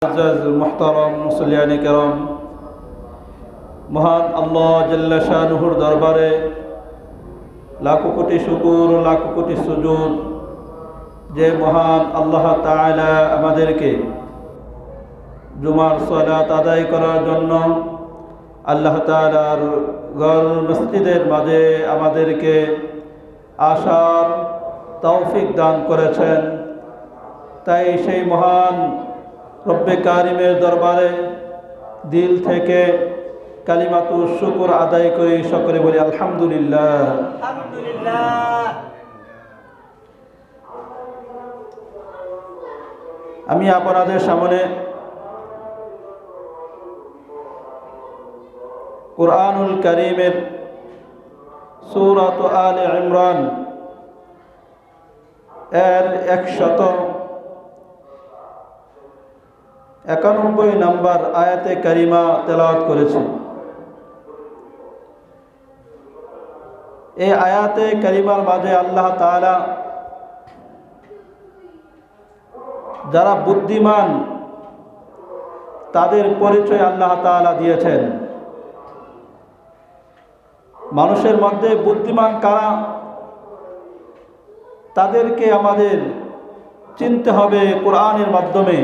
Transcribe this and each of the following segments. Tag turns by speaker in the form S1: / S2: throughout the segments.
S1: মুহতারাম মুসল্লিয়ানে কেরাম, মহান আল্লাহ জাল্লা শানুহুর দরবারে লাখো কোটি শুকুর, লাখো কোটি সুজুদ যে মহান আল্লাহ তাআলা আমাদেরকে জুমার সালাত আদায় করার জন্য আল্লাহ তাআলার ঘর মসজিদের মাঝে আমাদেরকে আসার তৌফিক দান করেছেন। তাই সেই মহান রব্বে কারিমের দরবারে দিল থেকে কালিমাতু শুকর আদায় করি, সকলে বলি আলহামদুলিল্লাহ। আমি আপনাদের সামনে কুরআনুল কারীমের সূরাত আলে ইমরান এর 191 নম্বর আয়াতে কারিমা তেলাওয়াত করেছি। এই আয়াতে কারিমার মাঝে আল্লাহ তাআলা যারা বুদ্ধিমান তাদের পরিচয় আল্লাহ তাআলা দিয়েছেন। মানুষের মধ্যে বুদ্ধিমান কারা তাদেরকে আমাদের চিনতে হবে কোরআনের মাধ্যমে।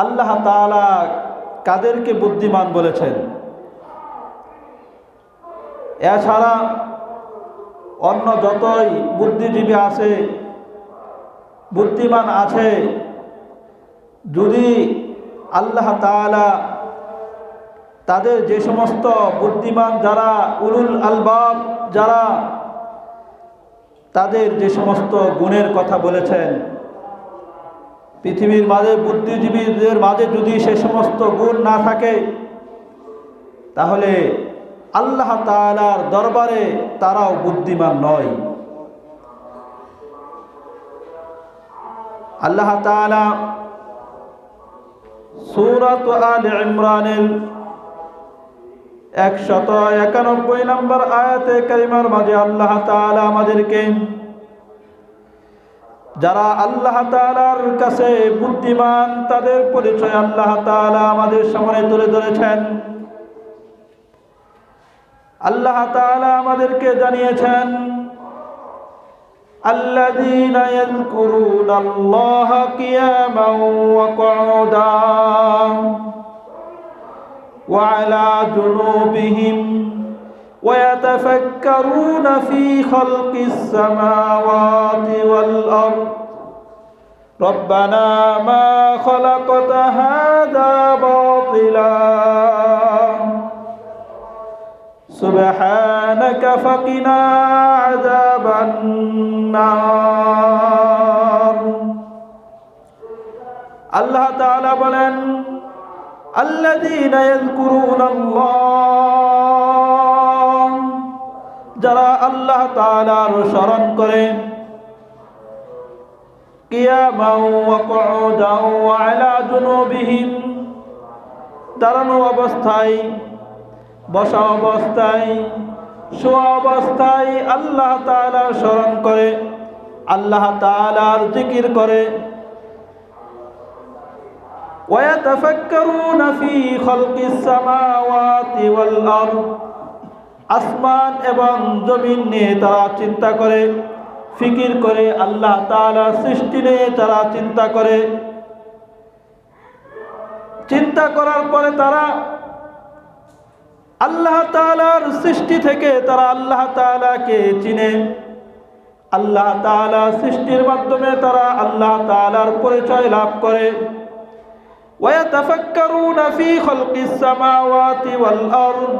S1: আল্লাহ তাআলা কাদেরকে বুদ্ধিমান বলেছেন, এছাড়া অন্য যতই বুদ্ধিজীবী আছে, বুদ্ধিমান আছে, যদি আল্লাহ তাআলা তাদের যে সমস্ত বুদ্ধিমান যারা উলুল আলবাব যারা তাদের যে সমস্ত গুণের কথা বলেছেন, পৃথিবীর মাঝে বুদ্ধিজীবীদের মাঝে যদি সে সমস্ত গুণ না থাকে তাহলে আল্লাহ তাআলার দরবারে তারাও বুদ্ধিমান নয়। আল্লাহ তাআলা সূরাত আলে ইমরানের 191 নম্বর আয়াতে কারিমার মাঝে আল্লাহ তাআলা আমাদেরকে যারা আল্লাহ তাআলার কাছে বুদ্ধিমান তাদের পরিচয় আল্লাহ তাআলা আমাদের সামনে তুলে ধরেছেন। আল্লাহ তাআলা আমাদেরকে জানিয়েছেন, আল্লাযীনা ইয়াযকুরুনাল্লাহা কিয়ামান ওয়া কুউদান ওয়া আলা জুনুবিহিম ওয়া ইয়াতাফাক্কারুনা ফী খালকিস সামাওয়াতি ওয়াল আরদ রব্বানা মা খালাকতা হাযা বাতিলা সুবহানাকা ফাকিনা আযাবান নার। আল্লাহ তাআলা বলেন, আল্লাযীনা ইয়াযকুরুনাল্লাহ, যারা আল্লাহ তাআলার স্মরণ করে, কিয়ামান ওয়া কুউদান ওয়া আলা জুনুবিহিম, দাঁড়ানো অবস্থায়, বসা অবস্থায়, শোয়া অবস্থায় আল্লাহ তাআলার স্মরণ করে, আল্লাহ তাআলার জিকির করে। ওয়া ইয়াতাফাক্কারুনা ফী খালকিস সামাওয়াতি ওয়াল আরদ, আসমান এবং জমিন নিয়ে তারা চিন্তা করে, ফিকির করে, আল্লাহ তাআলার সৃষ্টি নিয়ে তারা চিন্তা করে। চিন্তা করার পরে তারা আল্লাহ তাআলার সৃষ্টি থেকে তারা আল্লাহ তাআলাকে চিনে। আল্লাহ তাআলা সৃষ্টির মাধ্যমে তারা আল্লাহ তাআলার পরিচয় লাভ করে। ওয়া ইয়াতাফাক্কারুনা ফী খালকিস সামাওয়াতি ওয়াল আরদ,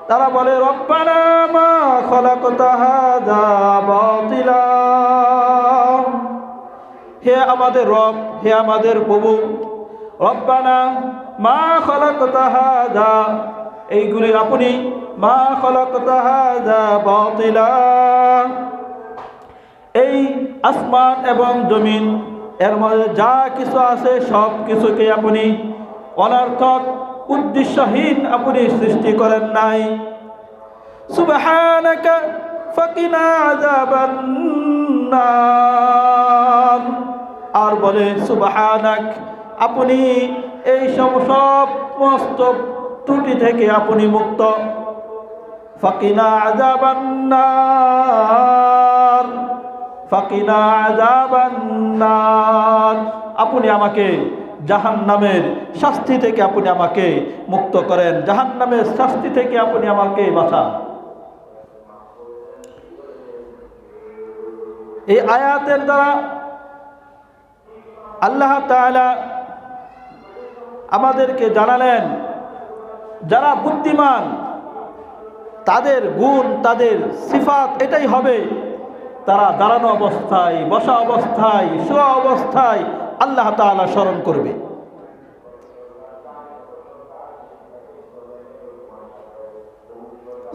S1: তারা বলে, রব্বানা মা খালাকতা হাযা বাতিলা, হে আমাদের রব, হে আমাদের প্রভু, রব্বানা মা খালাকতা হাযা, এইগুলি আপনি, মা খালাকতা হাযা বাতিলা, এই আসমান এবং জমিন এর মধ্যে যা কিছু আছে সব কিছুকে আপনি অনর্থক উদ্দেশ্যহীন আপনি সৃষ্টি করেন নাই। সুবহানাকা ফাকিনা আযাবান নার, আর বলে সুবহানাক, আপনি এই সমস্ত ত্রুটি থেকে আপনি মুক্ত। ফাকিনা আযাবান নার, ফাকিনা আযাবান নার, আপনি আমাকে জাহান্নামের শাস্তি থেকে আপনি আমাকে মুক্ত করেন, জাহান্নামের শাস্তি থেকে আপনি আমাকে বাঁচান। এই আয়াতের দ্বারা আল্লাহ তাআলা আমাদেরকে জানালেন যারা বুদ্ধিমান তাদের গুণ, তাদের সিফাত এটাই হবে, তারা দাঁড়ানো অবস্থায়, বসা অবস্থায়, শোয়া অবস্থায় আল্লাহ তাআলা স্মরণ করবে।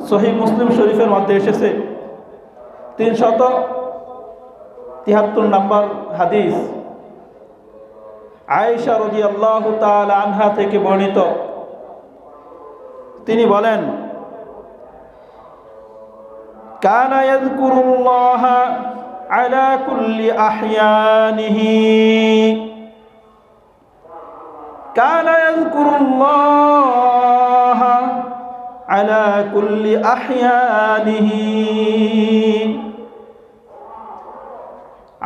S1: সহিহ মুসলিম শরীফের মধ্যে এসেছে 373 নম্বর হাদিস, আয়েশা রাদিয়াল্লাহু তাআলা আনহা থেকে বর্ণিত। তিনি বলেন, কানা ইয়াযকুরুল্লাহ আলা কুল্লি আহয়ানিহি, কানা ইয়াযকুরুল্লাহ আলা কুল্লি আহয়ানিহি।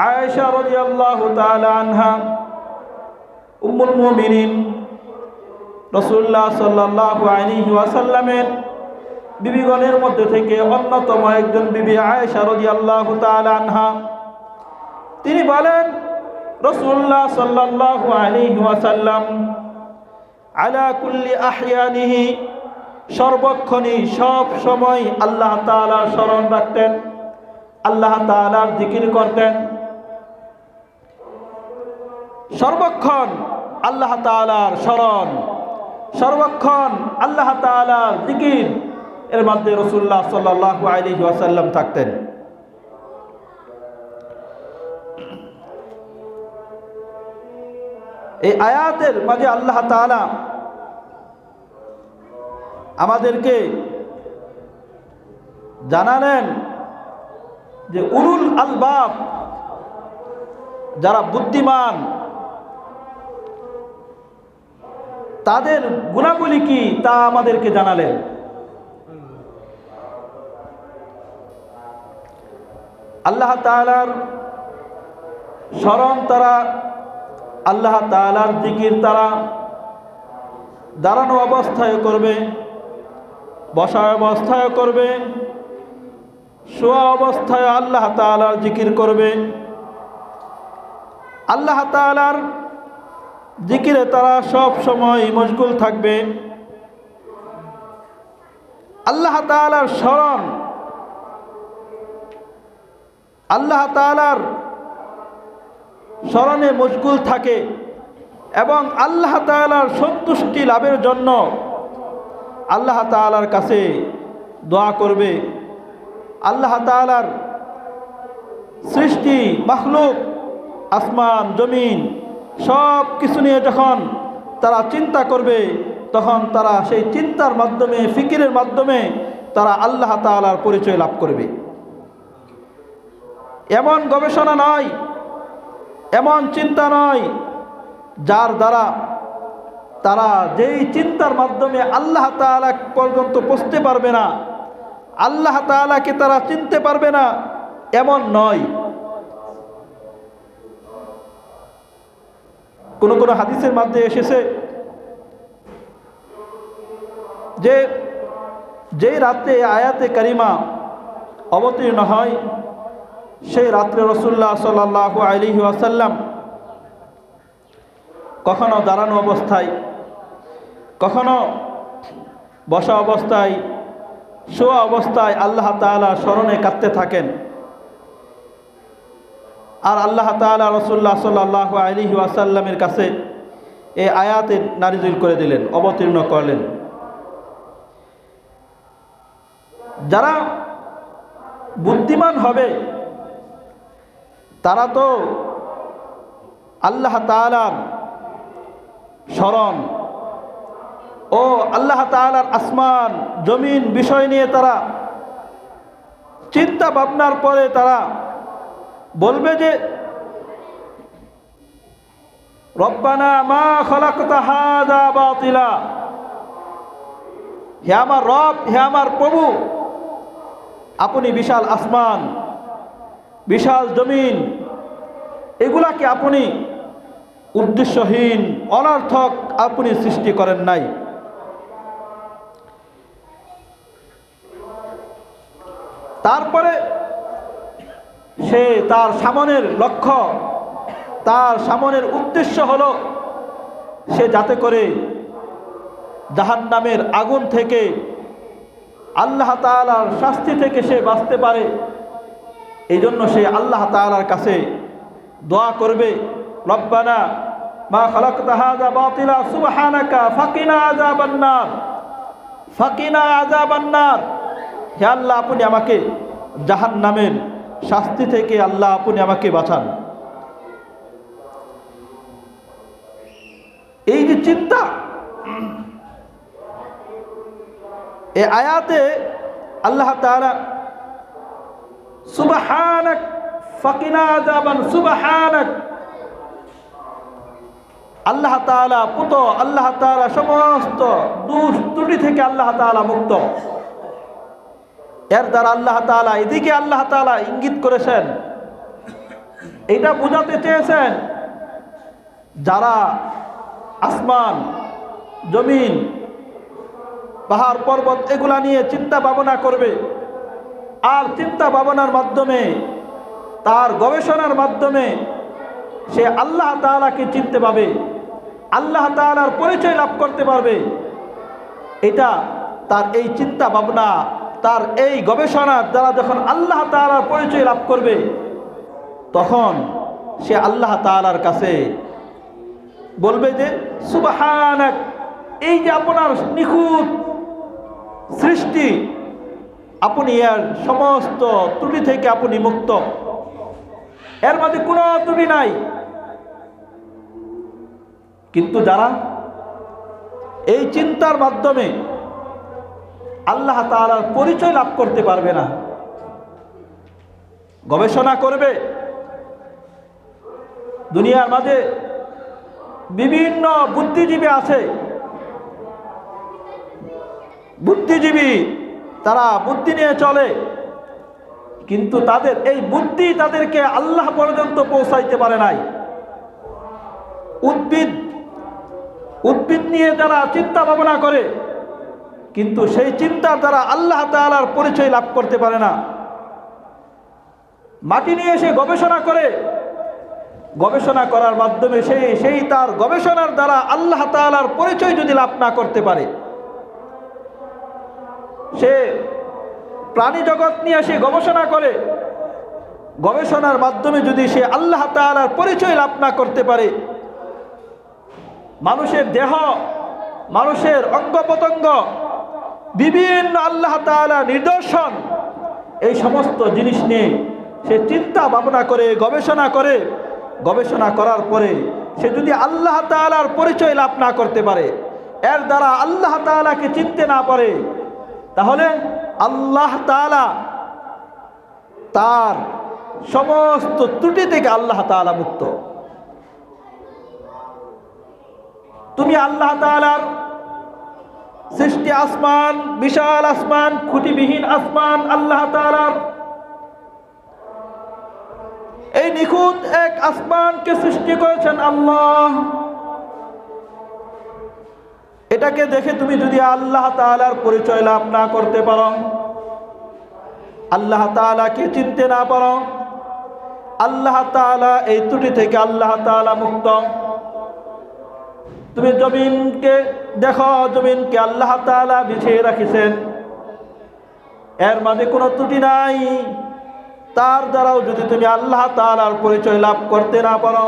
S1: আয়েশা রাদিয়াল্লাহু তাআলা আনহা উম্মুল মুমিনিন রাসূলুল্লাহ সাল্লাল্লাহু আলাইহি ওয়াসাল্লামের বিবিগণের মধ্যে থেকে অন্যতম একজন বিবি আয়েশা রাদিয়াল্লাহু তাআলা আনহা, তিনি বলেন রাসূলুল্লাহ সাল্লাল্লাহু আলাইহি ওয়াসাল্লাম আলা কুল্লি আহয়ানিহি, সর্বক্ষণই সব সময় আল্লাহ তাআলার স্মরণ রাখতেন, আল্লাহ তাআলার জিকির করতেন। সর্বক্ষণ আল্লাহ তাআলার স্মরণ, সর্বক্ষণ আল্লাহ তাআলার জিকির এর মধ্যে রাসূলুল্লাহ সাল্লাল্লাহু আলাইহি ওয়াসাল্লাম থাকতেন। এই আয়াতের মাঝে আল্লাহ তাআলা আমাদেরকে জানালেন যে উলুল আলবাব, যারা বুদ্ধিমান তাদের গুণাবলী কি তা আমাদেরকে জানালেন। আল্লাহ তাআলার স্মরণ তারা, আল্লাহ তাআলার জিকির তারা দাঁড়ানো অবস্থায় করবে, বসা অবস্থায় করবে, শোয়া অবস্থায় আল্লাহ তাআলার জিকির করবে। আল্লাহ তাআলার জিকিরে তারা সব সময় মশগুল থাকবে। আল্লাহ তাআলার স্মরণ, আল্লাহ তাআলার স্মরণে মশগুল থাকে এবং আল্লাহ তাআলার সন্তুষ্টি লাভের জন্য আল্লাহ তাআলার কাছে দোয়া করবে। আল্লাহ তাআলার সৃষ্টি মাখলুক, আসমান জমিন সব কিছু নিয়ে যখন তারা চিন্তা করবে, তখন তারা সেই চিন্তার মাধ্যমে, ফিকিরের মাধ্যমে তারা আল্লাহ তাআলার পরিচয় লাভ করবে। এমন গবেষণা নয়, এমন চিন্তা নয় যার দ্বারা তারা যেই চিন্তার মাধ্যমে আল্লাহ তাআলা পর্যন্ত পৌঁছতে পারবে না, আল্লাহ তাআলাকে তারা চিনতে পারবে না, এমন নয়। কোন কোন হাদিসের মধ্যে এসেছে যে যেই রাতে আয়াতে কারিমা অবতীর্ণ হয়, সেই রাত্রে রাসূলুল্লাহ সাল্লাল্লাহু আলাইহি ওয়াসাল্লাম কখনো দাঁড়ানো অবস্থায়, কখনো বসা অবস্থায়, শোয়া অবস্থায় আল্লাহ তাআলা স্মরণে কাঁদতে থাকেন। আর আল্লাহ তাআলা রাসূলুল্লাহ সাল্লাল্লাহু আলাইহি ওয়াসাল্লামের কাছে এই আয়াতে নাযিল করে দিলেন, অবতীর্ণ করলেন। যারা বুদ্ধিমান হবে তারা তো আল্লাহ তাআলার স্মরণ ও আল্লাহ তাআলার আসমান জমিন বিষয় নিয়ে তারা চিন্তা ভাবনার পরে তারা বলবে যে রব্বানা মা খালাকতা হাযা বাতিলা, হে আমার রব, হে আমার প্রভু, আপনি বিশাল আসমান, বিশাল জমিন, এগুলাকে আপনি উদ্দেশ্যহীন অনর্থক আপনি সৃষ্টি করেন নাই। তারপরে সে তার সামনের লক্ষ্য, তার সামনের উদ্দেশ্য হলো সে যাতে করে জাহান্নামের আগুন থেকে, আল্লাহ তাআলার শাস্তি থেকে সে বাঁচতে পারে। এই জন্য সে আল্লাহ তাআলার কাছে দোয়া করবে, রব্বানা মা খালাকতা হাযা বাতিলা সুবহানাকা ফাকিনা আযাবান নার, ফাকিনা আযাবান নার। হে আল্লাহ, আপনি আমাকে জাহান্নামের শাস্তি থেকে আল্লাহ আপনি আমাকে বাঁচান। এই যে চিন্তা, এই আয়াতে আল্লাহ তাআলা সুবহানাক ফাকিনা আযাবান, সুবহানাক, আল্লাহ তাআলা পুত, আল্লাহ তাআলা সমস্ত দোষ ত্রুটি থেকে আল্লাহ তাআলা মুক্ত। এর দ্বারা আল্লাহ তাআলা এদিকে আল্লাহ তাআলা ইঙ্গিত করেছেন, এটা বোঝাতে চেয়েছেন যারা আসমান, জমিন, পাহাড় পর্বত এগুলা নিয়ে চিন্তা ভাবনা করবে, আর চিন্তা ভাবনার মাধ্যমে, তার গবেষণার মাধ্যমে সে আল্লাহ তাআলাকে চিনতে পাবে, আল্লাহ তাআলার পরিচয় লাভ করতে পারবে। এটা তার এই চিন্তা ভাবনা, তার এই গবেষণার দ্বারা যখন আল্লাহ তাআলার পরিচয় লাভ করবে, তখন সে আল্লাহ তাআলার কাছে বলবে যে সুবহানাক, এই যে আপনার নিখুঁত সৃষ্টি, আপনি এর সমস্ত ত্রুটি থেকে আপনি মুক্ত, এর মধ্যে কোনো ত্রুটি নাই। কিন্তু যারা এই চিন্তার মাধ্যমে আল্লাহ তাআলার পরিচয় লাভ করতে পারবে না, গবেষণা করবে, দুনিয়ার মাঝে বিভিন্ন বুদ্ধিজীবী আছে, বুদ্ধিজীবী তারা বুদ্ধি নিয়ে চলে, কিন্তু তাদের এই বুদ্ধি তাদেরকে আল্লাহ পর্যন্ত পৌঁছাইতে পারে নাই। উদ্ভিদ নিয়ে যারা চিন্তা ভাবনা করে, কিন্তু সেই চিন্তার দ্বারা আল্লাহ তাআলার পরিচয় লাভ করতে পারে না। মাটি নিয়ে সে গবেষণা করে, গবেষণা করার মাধ্যমে সেই তার গবেষণার দ্বারা আল্লাহ তাআলার পরিচয় যদি লাভ না করতে পারে, সে প্রাণী জগৎ নিয়ে সে গবেষণা করে, গবেষণার মাধ্যমে যদি সে আল্লাহ তাআলার পরিচয় লাভ না করতে পারে, মানুষের দেহ, মানুষের অঙ্গ প্রত্যঙ্গ, বিভিন্ন আল্লাহ তাআলা নিদর্শন, এই সমস্ত জিনিস নিয়ে সে চিন্তা ভাবনা করে, গবেষণা করে, গবেষণা করার পরে সে যদি আল্লাহ তাআলার পরিচয় লাভ না করতে পারে, এর দ্বারা আল্লাহ তাআলাকে চিনতে না পারে, তাহলে আল্লাহ তাআলা তার সমস্ত ত্রুটি থেকে আল্লাহ তাআলা মুক্ত। তুমি আল্লাহ তাআলার সৃষ্টি আসমান, বিশাল আসমান, খুঁটিবিহীন আসমান, আল্লাহ তাআলার এই নিখুঁত এক আসমানকে সৃষ্টি করেছেন আল্লাহ। এটাকে দেখে তুমি যদি আল্লাহ তাআলার পরিচয় লাভ না করতে পারো, আল্লাহ তাআলাকে চিনতে না পারো, আল্লাহ তাআলা এই ত্রুটি থেকে আল্লাহ তাআলা মুক্ত। তুমি জমিনকে দেখো, জমিনকে আল্লাহ তাআলা বিছিয়ে রাখিছেন, এর মাঝে কোনো ত্রুটি নাই। তার দ্বারাও যদি তুমি আল্লাহ তাআলার পরিচয় লাভ করতে না পারো,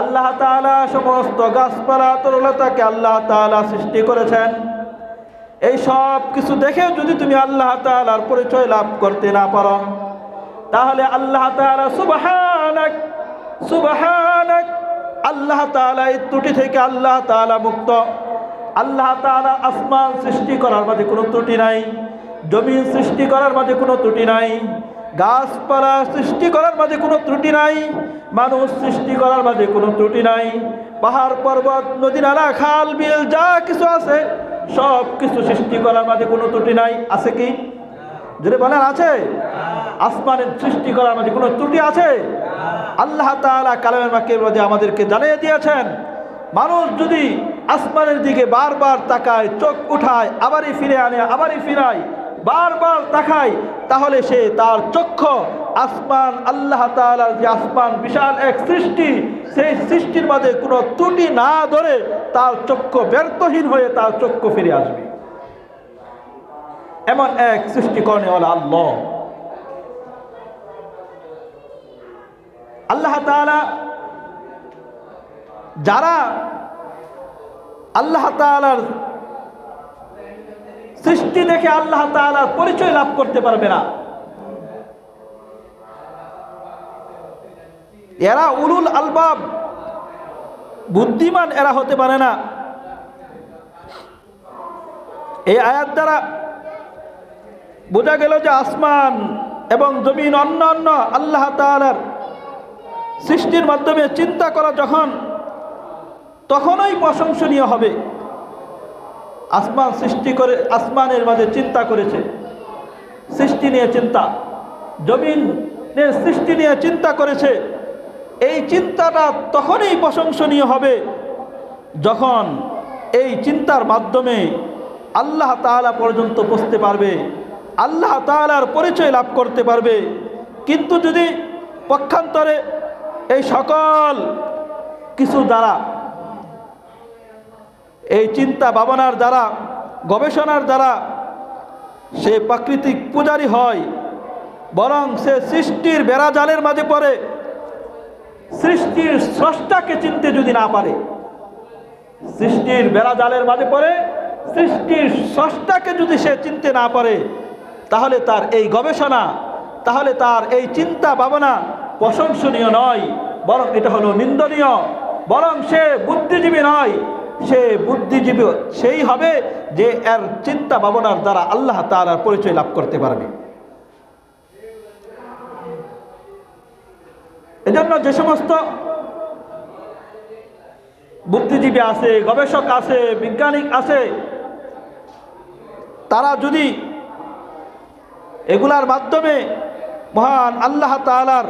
S1: আল্লাহ তাআলা সমস্ত গাছপালা তরুলতাকে আল্লাহ তাআলা সৃষ্টি করেছেন, এই সব কিছু দেখেও যদি তুমি আল্লাহ তাআলার পরিচয় লাভ করতে না পারো, তাহলে আল্লাহ তাআলা সুবহানাক, সুবহানাক, আল্লাহ তাআলা এই ত্রুটি থেকে আল্লাহ তাআলা মুক্ত। আল্লাহ তাআলা আসমান সৃষ্টি করার মাঝে কোনো ত্রুটি নাই, জমিন সৃষ্টি করার মাঝে কোনো ত্রুটি নাই, গাছপালা সৃষ্টি করার মাঝে কোনো ত্রুটি নাই, মানুষ সৃষ্টি করার মাঝে কোনো ত্রুটি নাই, পাহাড় পর্বত নদী নালা খাল বিল যা কিছু আছে সব কিছু সৃষ্টি করার মাঝে কোনো ত্রুটি নাই। আছে কি? যদি বলেন আছে। আসমানের সৃষ্টি করার মাঝে কোনো ত্রুটি আছে? আল্লাহ তাআলা কালামের মাকির মধ্যে আমাদেরকে জানিয়ে দিয়েছেন, মানুষ যদি আসমানের দিকে বারবার তাকায়, চোখ উঠায়, আবারই ফিরে আনে, আবারই ফিরায়, বারবার তাকায়, তাহলে সে তার চক্ষু আসমান, আল্লাহ তাআলার যে আসমান বিশাল এক সৃষ্টি, সেই সৃষ্টির মাঝে কোনো ত্রুটি না ধরে তার চক্ষু ব্যর্থহীন হয়ে তার চক্ষু ফিরে আসবে। এমন এক সৃষ্টিকর্ণীওয়ালা আল্লাহ। আল্লাহ তাআলা যারা আল্লাহ তাআলার সৃষ্টি দেখে আল্লাহ তাআলার পরিচয় লাভ করতে পারবে না, এরা উলুল আলবাব, বুদ্ধিমান এরা হতে পারে না। এই আয়াত দ্বারা বোঝা গেল যে আসমান এবং জমিন অন্য অন্য আল্লাহ তাআলার সৃষ্টির মাধ্যমে চিন্তা করা তখনই প্রশংসনীয় হবে। আসমান সৃষ্টি করে, আসমানের মাঝে চিন্তা করেছে, সৃষ্টি নিয়ে চিন্তা, জমিনের সৃষ্টি নিয়ে চিন্তা করেছে, এই চিন্তাটা তখনই প্রশংসনীয় হবে যখন এই চিন্তার মাধ্যমে আল্লাহ তাআলা পর্যন্ত পৌঁছতে পারবে, আল্লাহ তাআলার পরিচয় লাভ করতে পারবে। কিন্তু যদি পক্ষান্তরে এই সকল কিছু দ্বারা, এই চিন্তা ভাবনার দ্বারা, গবেষণার দ্বারা সে প্রাকৃতিক পূজারী হয়, বরং সে সৃষ্টির বেড়াজালের মাঝে পড়ে, সৃষ্টির স্রষ্টাকে চিনতে যদি না পারে, সৃষ্টির বেড়াজালের মাঝে পড়ে সৃষ্টির স্রষ্টাকে যদি সে চিনতে না পারে, তাহলে তার এই গবেষণা, তাহলে তার এই চিন্তা ভাবনা প্রশংসনীয় নয়, বরং এটা হলো নিন্দনীয়। বরং সে বুদ্ধিজীবী নয়, সে বুদ্ধিজীবী সেই হবে যে এর চিন্তা ভাবনার দ্বারা আল্লাহ তাআলার পরিচয় লাভ করতে পারবে। এজন্য যে সমস্ত বুদ্ধিজীবী আছে, গবেষক আছে, বিজ্ঞানী আছে, তারা যদি এগুলার মাধ্যমে মহান আল্লাহ তাআলার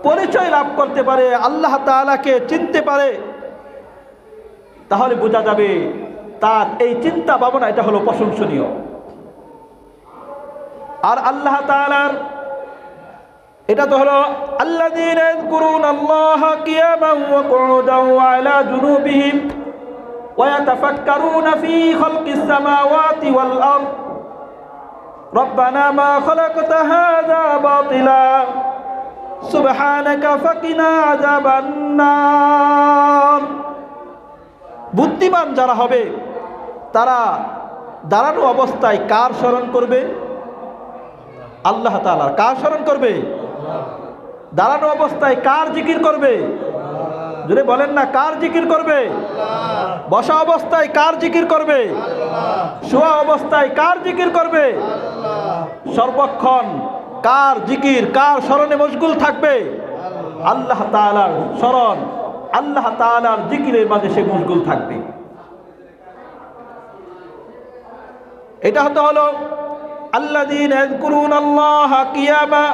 S1: পরিচয় লাভ করতে পারে, আল্লাহ তাআলাকে চিনতে পারে, তাহলে বোঝা যাবে তার এই চিন্তা ভাবনা এটা হলো প্রশংসনীয়। আর আল্লাহ তাআলার এটা তো হলো আল্লাযীনা ইয়াযকুরুনাল্লাহা কিয়ামান ওয়া কুউদান ওয়া আলা জুনুবিহিম ওয়া ইয়াতাফাক্কারুনা ফী খালকিস সামাওয়াতি ওয়াল আরদ রব্বানা মা খালাকতা হাযা বাতিলা সুবহানাকা ফাকিনা আযাবান নার। বুদ্ধিমান যারা হবে তারা দাঁড়ানো অবস্থায় কার স্মরণ করবে? আল্লাহ তাআলার। কার স্মরণ করবে? দাঁড়ানো অবস্থায় কার জিকির করবে? যদি বলেন না, কার জিকির করবে? বসা অবস্থায় কার জিকির করবে? শোয়া অবস্থায় কার জিকির করবে? সর্বক্ষণ কার জিকির, কার স্মরণে মশগুল থাকবে? আল্লাহ তাআলার স্মরণ, আল্লাহ তাআলার জিকিরের মাঝে সে মশগুল থাকবে। এটা হলো আল্লাযীনা ইয়াযকুরুনাল্লাহা কিয়ামা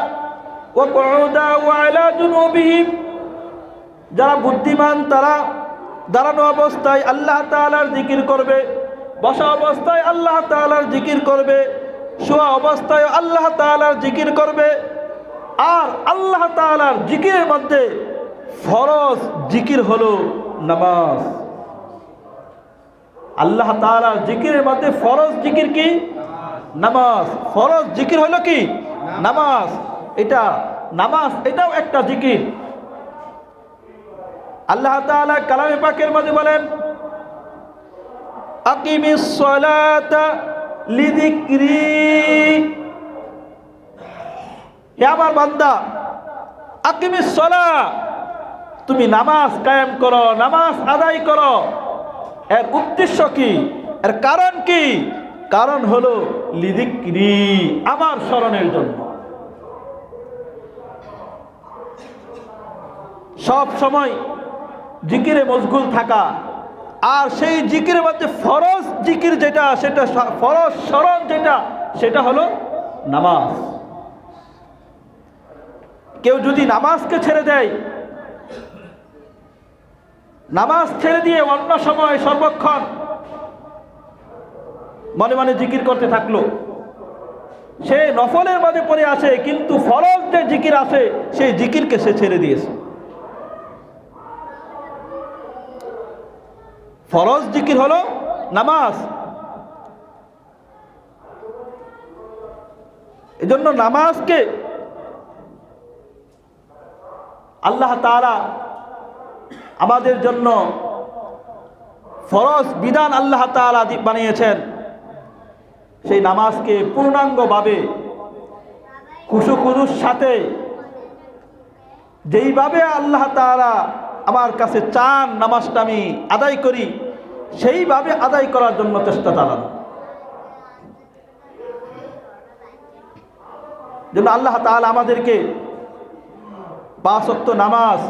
S1: ওয়া কুউদা ওয়া আলা জুনুবিহিম। যারা বুদ্ধিমান তারা দাঁড়ানো অবস্থায় আল্লাহ তাআলার জিকির করবে, বসা অবস্থায় আল্লাহ তাআলার জিকির করবে, শোয়া অবস্থায় আল্লাহ তাআলার জিকির করবে। আর আল্লাহ তাআলার জিকিরের মধ্যে ফরজ জিকির হলো নামাজ। আল্লাহ তাআলার জিকিরের মধ্যে ফরজ জিকির কি? নামাজ। ফরজ জিকির হলো কি? নামাজ। এটা নামাজ, এটাও একটা জিকির। আল্লাহ তাআলা কালামে পাকের মধ্যে বলেন, আকিমিস সালাতা লিযিকরি। হে আমার বান্দা, আকিমিস সালাহ, তুমি নামাজ কায়েম করো, নামাজ আদায় করো। এর উদ্দেশ্য কি? এর কারণ কি? কারণ হলো লিযিকরি, আমার স্মরণের জন্য। সব সময় জিকিরে মশগুল থাকা, আর সেই জিকিরের মধ্যে ফরজ জিকির যেটা, সেটা ফরজ স্মরণ যেটা, সেটা হলো নামাজ। কেউ যদি নামাজকে ছেড়ে দেয়, নামাজ ছেড়ে দিয়ে অন্য সময় সর্বক্ষণ মনে মনে জিকির করতে থাকলো, সে নফলের মাঝে পড়ে আছে, কিন্তু ফরজ যে জিকির আছে সেই জিকিরকে সে ছেড়ে দিয়েছে। ফরজ জিকির হলো নামাজ। এজন্য নামাজকে আল্লাহ তাআলা আমাদের জন্য ফরজ বিধান আল্লাহ তাআলা বানিয়েছেন। সেই নামাজকে পূর্ণাঙ্গভাবে খুশু-খুজুর সাথে যেইভাবে আল্লাহ তাআলা আমার কাছে চান নামাজটা আমি আদায় করি, সেইভাবে আদায় করার জন্য চেষ্টা চালান। যেন আল্লাহ তাআলা আমাদেরকে 5 ওয়াক্ত নামাজ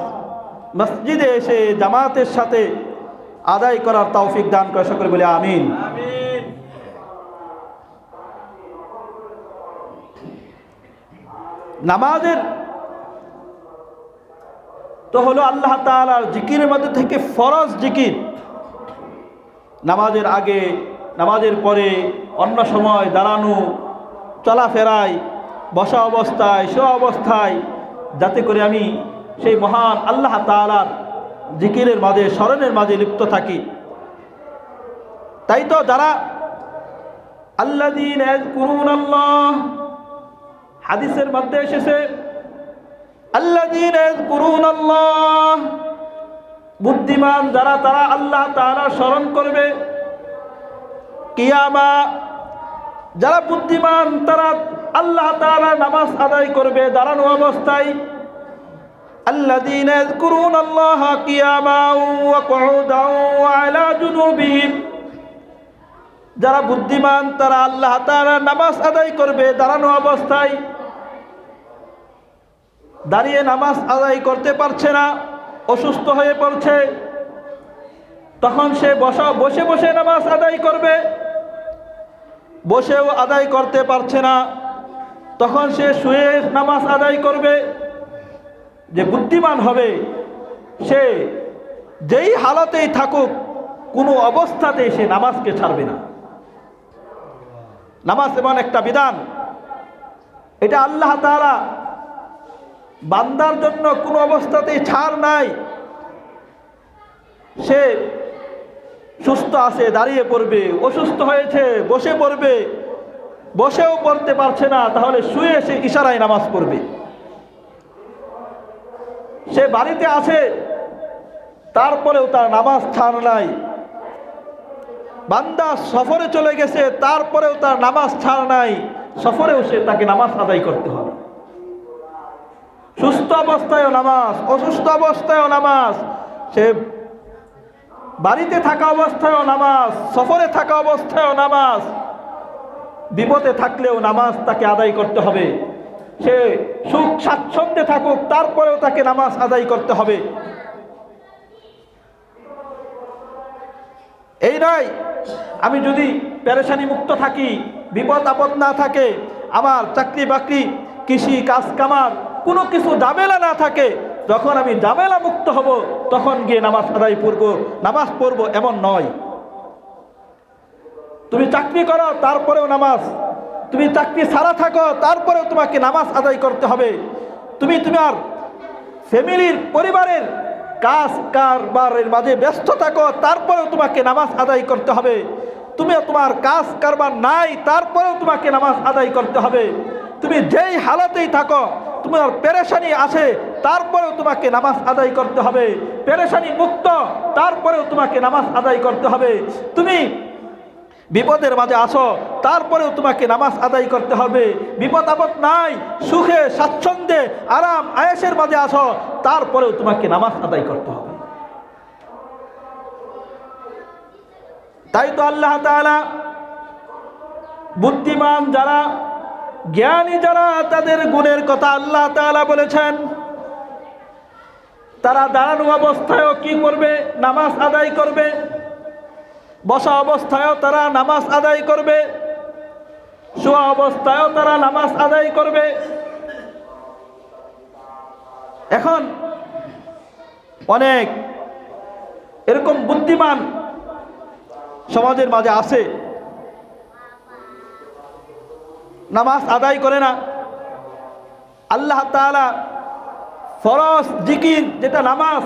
S1: মসজিদে এসে জামাতের সাথে আদায় করার তৌফিক দান করে, সকলে বলে আমিন। নামাজের তো হলো আল্লাহ তাআলার জিকিরের মধ্যে থেকে ফরজ জিকির। নামাজের আগে, নামাজের পরে, অন্য সময় দাঁড়ানো, চলাফেরায়, বসা অবস্থায়, শোয়া অবস্থায়, যাতে করে আমি সেই মহান আল্লাহ তাআলার জিকিরের মাঝে, স্মরণের মাঝে লিপ্ত থাকি। তাই তো যারা আল্লাযীনা ইয়াযকুরুনাল্লাহ, হাদিসের মধ্যে এসেছে আল্লাযীনা ইয়াযকুরুনাল্লাহ, বুদ্ধিমান যারা, তারা আল্লাহ তাআলার স্মরণ করবে। কিয়ামা, যারা বুদ্ধিমান তারা আল্লাহ তাআলার নামাজ আদায় করবে দাঁড়ানো অবস্থায়। আল্লাযীনা ইয়াযকুরুনাল্লাহা কিয়ামান ওয়া কুউদান ওয়া আলা জুনুবিহিম, যারা বুদ্ধিমান তারা আল্লাহ তাআলার নামাজ আদায় করবে দাঁড়ানো অবস্থায়। দাঁড়িয়ে নামাজ আদায় করতে পারছে না, অসুস্থ হয়ে পড়ছে, তখন সে বসে বসে নামাজ আদায় করবে। বসেও আদায় করতে পারছে না, তখন সে শুয়ে নামাজ আদায় করবে। যে বুদ্ধিমান হবে সে যেই হালতেই থাকুক, কোনো অবস্থাতেই সে নামাজকে ছাড়বে না। নামাজ এমন একটা বিধান, এটা আল্লাহ তাআলা বান্দার জন্য কোনো অবস্থাতেই ছাড় নাই। সে সুস্থ আছে দাঁড়িয়ে পড়বে, অসুস্থ হয়েছে বসে পড়বে, বসেও পড়তে পারছে না তাহলে শুয়ে সে ইশারায় নামাজ পড়বে। সে বাড়িতে আছে তারপরেও তার নামাজ ছাড় নাই। বান্দা সফরে চলে গেছে তারপরেও তার নামাজ ছাড় নাই, সফরেও সে তাকে নামাজ আদায় করতে হবে। সুস্থ অবস্থায়ও নামাজ, অসুস্থ অবস্থায়ও নামাজ, সে বাড়িতে থাকা অবস্থায়ও নামাজ, সফরে থাকা অবস্থায়ও নামাজ, বিপদে থাকলেও নামাজ তাকে আদায় করতে হবে। সে সুখ স্বাচ্ছন্দ্যে থাকুক তারপরেও তাকে নামাজ আদায় করতে হবে। এই নয় আমি যদি পেরেশানি মুক্ত থাকি, বিপদ আপদ না থাকে, আমার চাকরি বাকরি, কৃষি কাজ কামার কোনো কিছু ঝামেলা না থাকে, যখন আমি ঝামেলা মুক্ত হব তখন গিয়ে নামাজ আদায় করবো, নামাজ পড়বো, এমন নয়। তুমি চাকরি করো তারপরেও নামাজ, তুমি চাকরি ছাড়া থাকো তারপরেও তোমাকে নামাজ আদায় করতে হবে। তুমি তোমার ফ্যামিলির, পরিবারের কাজ কারবারের মাঝে ব্যস্ত থাকো তারপরেও তোমাকে নামাজ আদায় করতে হবে। তুমি তোমার কাজ কারবার নাই তারপরেও তোমাকে নামাজ আদায় করতে হবে। তুমি যেই হালতেই থাকো, তোমার পেরেশানি আছে তারপরেও তোমাকে নামাজ আদায় করতে হবে। পেরেশানি মুক্ত তারপরেও তোমাকে নামাজ আদায় করতে হবে। তুমি বিপদের মাঝে আসো তারপরেও তোমাকে নামাজ আদায় করতে হবে। বিপদ আপদ নাই, সুখে স্বাচ্ছন্দ্যে আরাম আয়েশের মাঝে আসো তারপরেও তোমাকে নামাজ আদায় করতে হবে। তাই তো আল্লাহ তাআলা বুদ্ধিমান যারা, জ্ঞানী যারা, তাদের গুণের কথা আল্লাহ তাআলা বলেছেন। তারা দাঁড়ানো অবস্থায়ও কি করবে? নামাজ আদায় করবে। বসা অবস্থায়ও তারা নামাজ আদায় করবে। শোয়া অবস্থায়ও তারা নামাজ আদায় করবে। এখন অনেক এরকম বুদ্ধিমান সমাজের মাঝে আছে, নামাজ আদায় করে না। আল্লাহ তাআলা ফরজ জিকির যেটা নামাজ,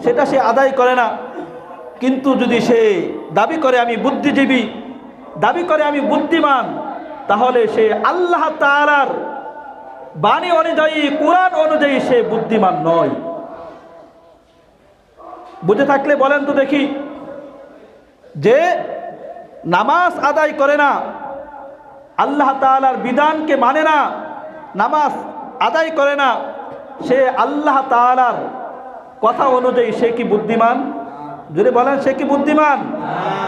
S1: সেটা সে আদায় করে না। কিন্তু যদি সে দাবি করে আমি বুদ্ধিজীবী, দাবি করে আমি বুদ্ধিমান, তাহলে সে আল্লাহ তাআলার বাণী অনুযায়ী, কুরআন অনুযায়ী সে বুদ্ধিমান নয়। বুঝে থাকলে বলেন তো দেখি, যে নামাজ আদায় করে না, আল্লাহ তাআলার বিধানকে মানে না, নামাজ আদায় করে না, সে আল্লাহ তাআলার কথা অনুযায়ী সে কি বুদ্ধিমান? যদি বলেন সে কি বুদ্ধিমান?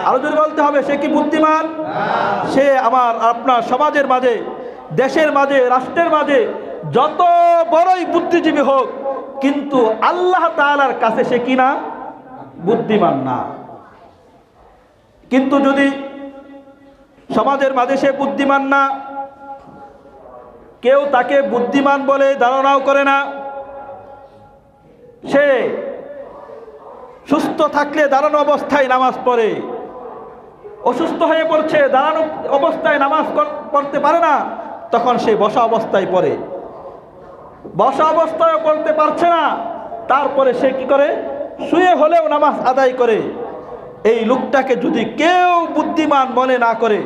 S1: আরো যদি বলতে হবে সে কি বুদ্ধিমান? সে আমার আপনার সমাজের মাঝে, দেশের মাঝে, রাষ্ট্রের মাঝে যত বড়ই বুদ্ধিজীবী হোক, কিন্তু আল্লাহ তাআলার কাছে সে কি না? বুদ্ধিমান না। কিন্তু যদি সমাজের মাঝে সে বুদ্ধিমান না, কেউ তাকে বুদ্ধিমান বলে ধারণাও করে না, সে সুস্থ থাকলে দাঁড়ানো অবস্থায় নামাজ পড়ে, অসুস্থ হয়ে পড়ছে, দাঁড়ানো অবস্থায় নামাজ পড়তে পারে না, তখন সে বসা অবস্থায় পড়ে। বসা অবস্থায় পড়তে পারছে না, তারপরে সে কি করে? শুয়ে হলেও নামাজ আদায় করে। এই লোকটাকে যদি কেউ বুদ্ধিমান মনে না করে,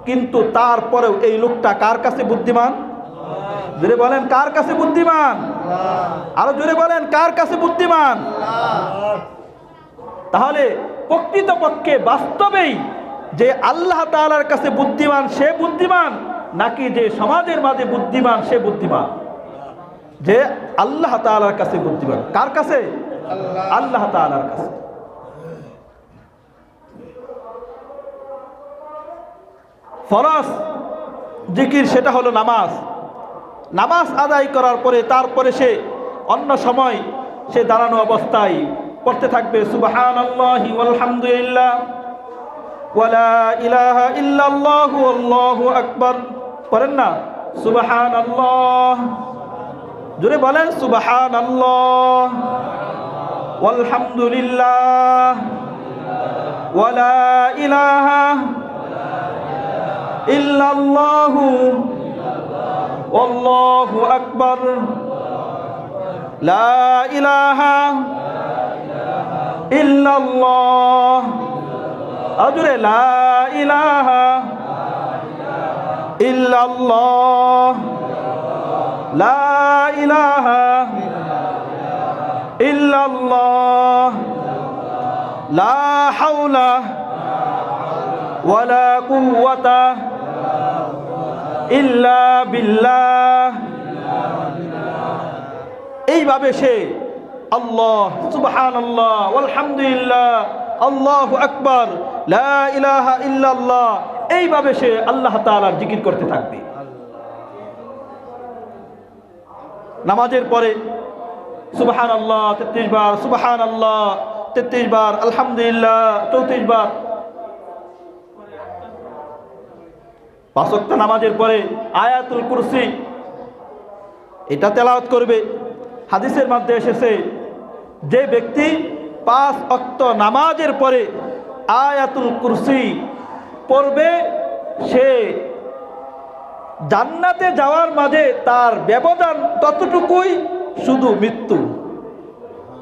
S1: কিন্তু তারপরেও এই লোকটা কার কাছে বুদ্ধিমান? জোরে বলেন কার কাছে বুদ্ধিমান? আরো জোরে বলেন কার কাছে বুদ্ধিমান? তাহলে প্রকৃতপক্ষে বাস্তবেই যে আল্লাহ তাআলার কাছে বুদ্ধিমান সে বুদ্ধিমান, নাকি যে সমাজের মাঝে বুদ্ধিমান সে বুদ্ধিমান? যে আল্লাহ তাআলার কাছে বুদ্ধিমান। কার কাছে? আল্লাহ তাআলার কাছে। ফরজ জিকির সেটা হলো নামাজ। নামাজ আদায় করার পরে তারপরে সে অন্য সময় সে দাঁড়ানো অবস্থায় পড়তে থাকবে সুবহানাল্লাহি ওয়ালহামদুলিল্লাহ ওয়ালা ইলাহা ইল্লাল্লাহু আল্লাহু আকবার। পড়েন না সুবহানাল্লাহ, জোরে বলেন সুবহানাল্লাহ ওয়ালহামদুলিল্লাহ ওয়ালা ইলাহা ইল্লাল্লাহু আল্লাহু আকবার লা ইলাহা ইল্লাল্লাহ। আজরে লা ইলাহা ইল্লাল্লাহ লা ইলাহা ইল্লাল্লাহ লা হাওলা ওয়ালা কুওয়াতা ইল্লা বিল্লাহ। এইভাবে সে আল্লাহ সুবহানাল্লাহ আলহামদুলিল্লাহ আল্লাহু আকবার লা ইলাহা ইল্লাল্লাহ, এইভাবে সে আল্লাহ তাআলার জিকির করতে থাকবে। নামাজের পরে সুবহানাল্লাহ 33 বার, সুবহানাল্লাহ 33 বার, আলহামদুলিল্লাহ 34 বার। 5 ওয়াক্ত নামাজের পরে আয়াতুল কুরসি এটা তেলাওয়াত করবে। হাদিসের মধ্যে এসেছে যে ব্যক্তি 5 ওয়াক্ত নামাজের পরে আয়াতুল কুরসি পড়বে, সে জান্নাতে যাওয়ার মাঝে তার ব্যবধান ততটুকুই, শুধু মৃত্যু।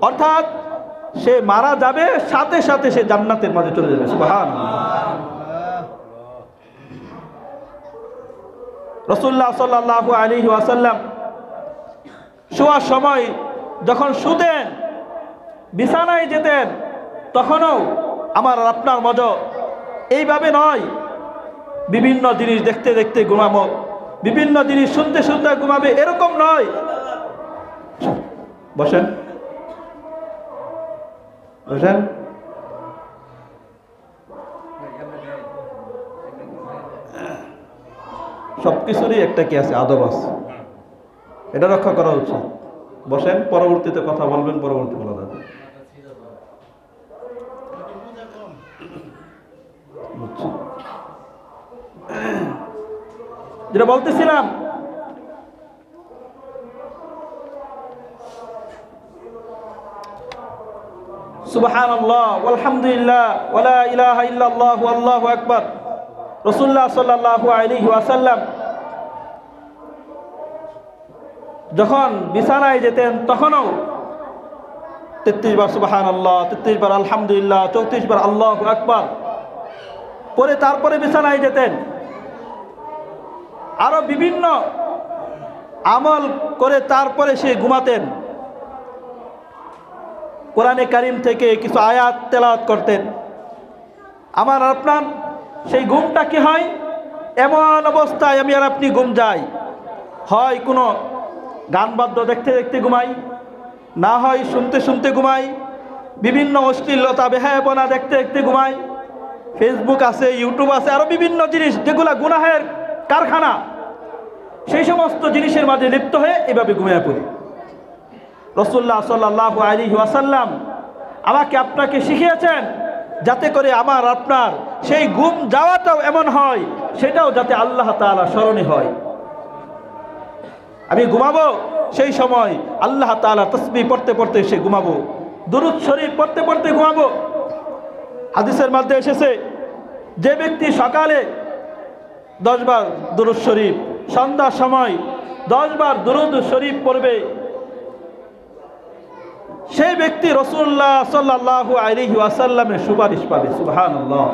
S1: অর্থাৎ সে মারা যাবে, সাথে সাথে সে জান্নাতের মাঝে চলে যাবে। সুবহানাল্লাহ। রাসূলুল্লাহ সাল্লাল্লাহু আলাইহি ওয়াসাল্লাম শোয়ার সময় যখন শুতেন, বিছানায় যেতেন, তখনও আমার আপনার মতো এইভাবে নয় বিভিন্ন জিনিস দেখতে দেখতে ঘুমাবো, বিভিন্ন জিনিস শুনতে শুনতে ঘুমাবে, এরকম নয়। বসেন বসেন। সবকিছুরই একটা কি আছে? আদব আছে, এটা রক্ষা করা উচিত। বসেন, পরবর্তীতে কথা বলবেন, পরবর্তী বলা যাবে। যেটা বলতেছিলাম, সুবহানাল্লাহ ওয়ালহামদুলিল্লাহ ওয়ালা ইলাহা ইল্লাল্লাহ আল্লাহু আকবার। রাসূলুল্লাহ সাল্লাল্লাহু আলাইহি ওয়াসাল্লাম যখন বিছানায় যেতেন তখনও 33 বার সুবহানাল্লাহ, 33 বার আলহামদুলিল্লাহ, 34 বার আল্লাহু আকবার পরে তারপরে বিছানায় যেতেন। আরো বিভিন্ন আমল করে তারপরে সে ঘুমাতেন। কোরআনে কারিম থেকে কিছু আয়াত তেলাওয়াত করতেন। আমার আপনার সেই ঘুমটা কি হয়, এমন অবস্থায় আমি আর আপনি ঘুম যাই, হয় কোনো গান বাদ্য দেখতে দেখতে ঘুমাই, না হয় শুনতে শুনতে ঘুমাই, বিভিন্ন অশ্লীলতা বেহায়াপনা দেখতে দেখতে ঘুমাই, ফেসবুক আছে, ইউটিউব আছে, আরো বিভিন্ন জিনিস যেগুলা গুনাহের কারখানা, সেই সমস্ত জিনিসের মাঝে লিপ্ত হয়ে এভাবে ঘুমিয়ে পড়ি। রাসূলুল্লাহ সাল্লাল্লাহু আলাইহি ওয়াসাল্লাম আমাকে আপনাকে শিখিয়েছেন যাতে করে আমার আপনার সেই ঘুম যাওয়াটাও এমন হয়, সেটাও যাতে আল্লাহ তাআলা স্মরণে হয়। আমি ঘুমাবো, সেই সময় আল্লাহ তাআলা তাসবিহ পড়তে পড়তে সে ঘুমাবো, দুরূদ শরীফ পড়তে পড়তে ঘুমাবো। হাদিসের মধ্যে এসেছে, যে ব্যক্তি সকালে 10 বার দুরূদ শরীফ, সন্ধ্যার সময় 10 বার দুরূদ শরীফ পড়বে, সেই ব্যক্তি রাসূলুল্লাহ সাল্লাল্লাহু আলাইহি ওয়াসাল্লামের সুপারিশ পাবে। সুবহানাল্লাহ।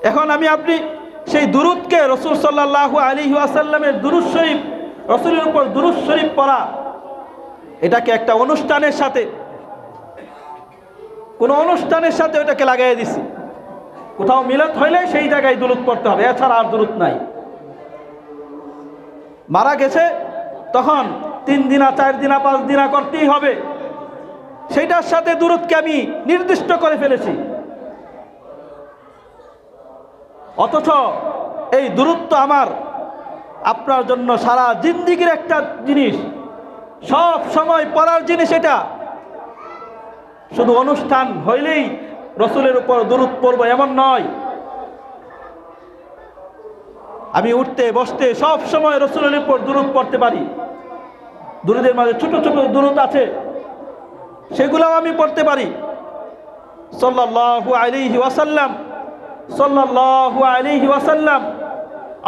S1: এখন আমি আপনি সেই দুরূদকে, রাসূল সাল্লাল্লাহু আলাইহি ওয়াসাল্লামের দুরূদ শরীফ, রাসূলের উপর দুরূদ শরীফ পড়া, এটাকে একটা অনুষ্ঠানের সাথে, কোন অনুষ্ঠানের সাথে ওটাকে লাগাই দিছি। কোথাও মিলাদ হইলে সেই জায়গায় দুরূদ পড়তে হবে, এছাড়া আর দুরূদ নাই। মারা গেছে তখন 3 দিনা 4 দিনা 5 দিনা করতেই হবে, সেইটার সাথে দুরূদকে আমি নির্দিষ্ট করে ফেলেছি। অথচ এই দুরূদ তো আমার আপনার জন্য সারা জিন্দেগীর একটা জিনিস, সব সময় পড়ার জিনিস। এটা শুধু অনুষ্ঠান হইলেই রাসূলের উপর দুরূদ পড়ব এমন নয়। আমি উঠতে বসতে সব সময় রাসূলের উপর দুরূদ পড়তে পারি। দুরূদের মাঝে ছোট ছোট দুরূদ আছে, সেগুলোও আমি পড়তে পারি। সাল্লাল্লাহু আলাইহি ওয়াসাল্লাম, সাল্লাল্লাহু আলাইহি ওয়াসাল্লাম,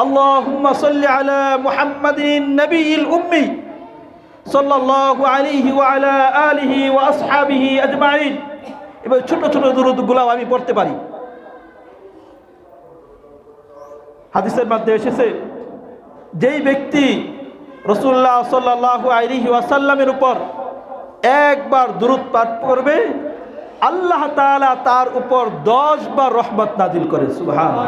S1: আল্লাহুম্মা সাল্লি আলা মুহাম্মাদিন নবিয়িল উম্মি সাল্লাল্লাহু আলাইহি ওয়া আলা আলিহি ওয়া আসহাবিহি আজমাইন। এবার ছোট ছোট দুরূদগুলোও আমি পড়তে পারি। হাদিসের মধ্যে এসেছে, যেই ব্যক্তি রাসূলুল্লাহ সাল্লাল্লাহু আলাইহি ওয়াসাল্লামের উপর একবার দুরূদ পাঠ করবে, আল্লাহ তাআলা তার উপর 10 বার রহমত নাজিল করে। সুবহানাল্লাহ।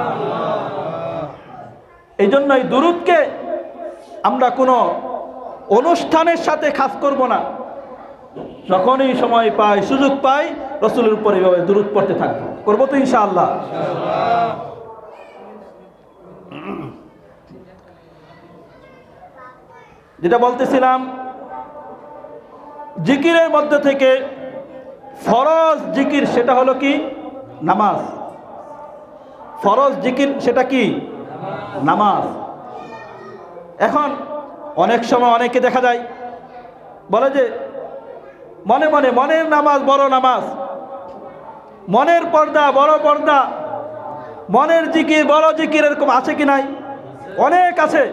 S1: এই জন্য এই দুরূদকে আমরা কোনো অনুষ্ঠানের সাথে খাস করব না। যখনই সময় পাই, সুযোগ পাই, রাসূলের উপর এইভাবে দুরূদ পড়তে থাকবো। করবো তো ইনশাআল্লাহ। যেটা বলতেছিলাম, জিকিরের মধ্যে থেকে ফরজ জিকির, সেটা হলো কি? নামাজ। ফরজ জিকির সেটা কি? নামাজ। এখন অনেক সময় অনেকে দেখা যায় বলে যে মনে মনে মনের নামাজ বড় নামাজ, মনের পর্দা বড় পর্দা, মনের জিকির বড় জিকির, এরকম আছে কি নাই? অনেক আছে।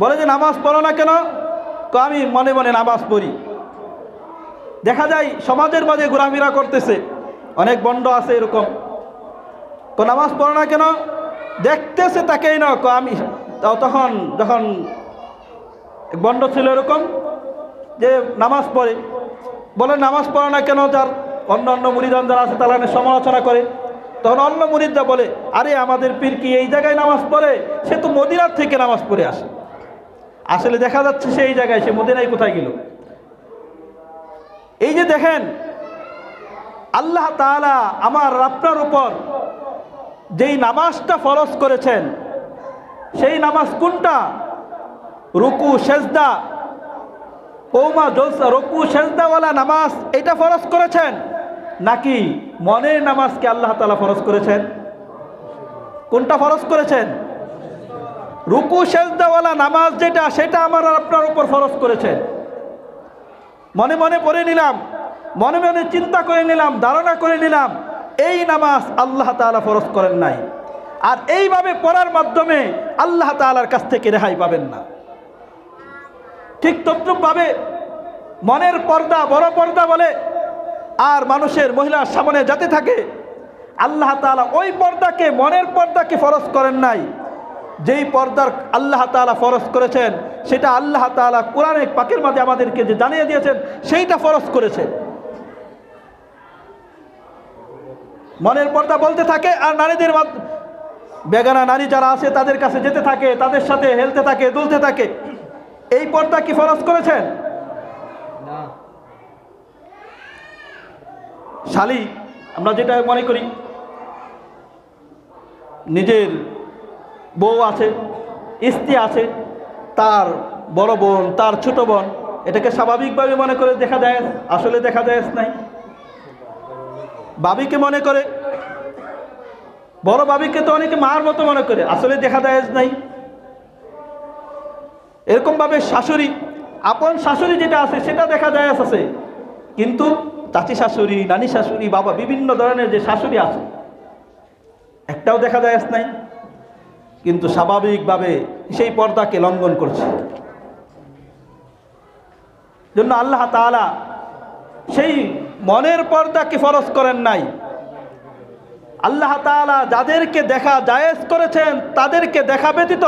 S1: বলে যে নামাজ পড়ো না কেন? তো আমি মনে মনে নামাজ পড়ি। দেখা যায় সমাজের মাঝে ঘোরাফেরা করতেছে, অনেক বন্ড আছে এরকম। তো নামাজ পড়ো না কেন? দেখতেছে তাকেই না। আমি তখন যখন বন্ড ছিল এরকম যে নামাজ পড়ে, বলে নামাজ পড়ো না কেন? যার অন্য অন্য মুরিদান যারা আছে তারা সমালোচনা করে। তখন অন্য মুরিদরা বলে, আরে আমাদের পীর কি এই জায়গায় নামাজ পড়ে? সে তো মদিনার থেকে নামাজ পড়ে আসে। আসলে দেখা যাচ্ছে সেই জায়গায়, সে মদিনায় কোথায় গেল? এই যে দেখেন, আল্লাহ তাআলা আমার আপনার উপর যেই নামাজটা ফরজ করেছেন, সেই নামাজ কোনটা? রুকু সেজদা, কৌমা জলসা, রুকু সেজদাওয়ালা নামাজ এটা ফরজ করেছেন, নাকি মনের নামাজকে আল্লাহ তাআলা ফরজ করেছেন? কোনটা ফরজ করেছেন? রুকু সেজদাওয়ালা নামাজ যেটা, সেটা আমার আর আপনার উপর ফরজ করেছেন। মনে মনে পড়ে নিলাম, মনে মনে চিন্তা করে নিলাম, ধারণা করে নিলাম, এই নামাজ আল্লাহ তাআলা ফরজ করেন নাই। আর এইভাবে পড়ার মাধ্যমে আল্লাহ তাআলার কাছ থেকে রেহাই পাবেন না। ঠিক তদ্রূপভাবে মনের পর্দা বড় পর্দা বলে আর মানুষের মহিলার সামনে যেতে থাকে, আল্লাহ তাআলা ওই পর্দাকে, মনের পর্দাকে ফরজ করেন নাই। যেই পর্দার আল্লাহ তাআলা ফরজ করেছেন, সেটা আল্লাহ তাআলা কোরআনে পাকের মাঝে আমাদেরকে যে জানিয়ে দিয়েছেন, সেইটা ফরজ করেছেন। মনের পর্দা বলতে থাকে আর নারীদের বেগানা নারী যারা আছে তাদের কাছে যেতে থাকে, তাদের সাথে হেলতে থাকে, দুলতে থাকে। এই পর্দা কি ফরজ করেছেন? না। শালী, আমরা যেটা মনে করি, নিজের বউ আছে, স্ত্রী আছে, তার বড় বোন, তার ছোট বোন, এটাকে স্বাভাবিকভাবে মনে করে দেখা যায়, আসলে দেখা যায় নাই। বাবিকে মনে করে, বড় বাবিকে তো অনেকে মার মতো মনে করে, আসলে দেখা যায় নাই। এরকম ভাবে শাশুড়ি, আপন শাশুড়ি যেটা আছে সেটা দেখা যায় আছে, কিন্তু চাচি শাশুড়ি, নানি শাশুড়ি, বাবা, বিভিন্ন ধরনের যে শাশুড়ি আছে, একটাও দেখা যায় নাই। কিন্তু স্বাভাবিকভাবে সেই পর্দাকে লঙ্ঘন করছে। জন্য আল্লাহ তাআলা সেই মনের পর্দাকে ফরজ করেন নাই। আল্লাহ তাআলা যাদেরকে দেখা জায়েজ করেছেন, তাদেরকে দেখা ব্যতীত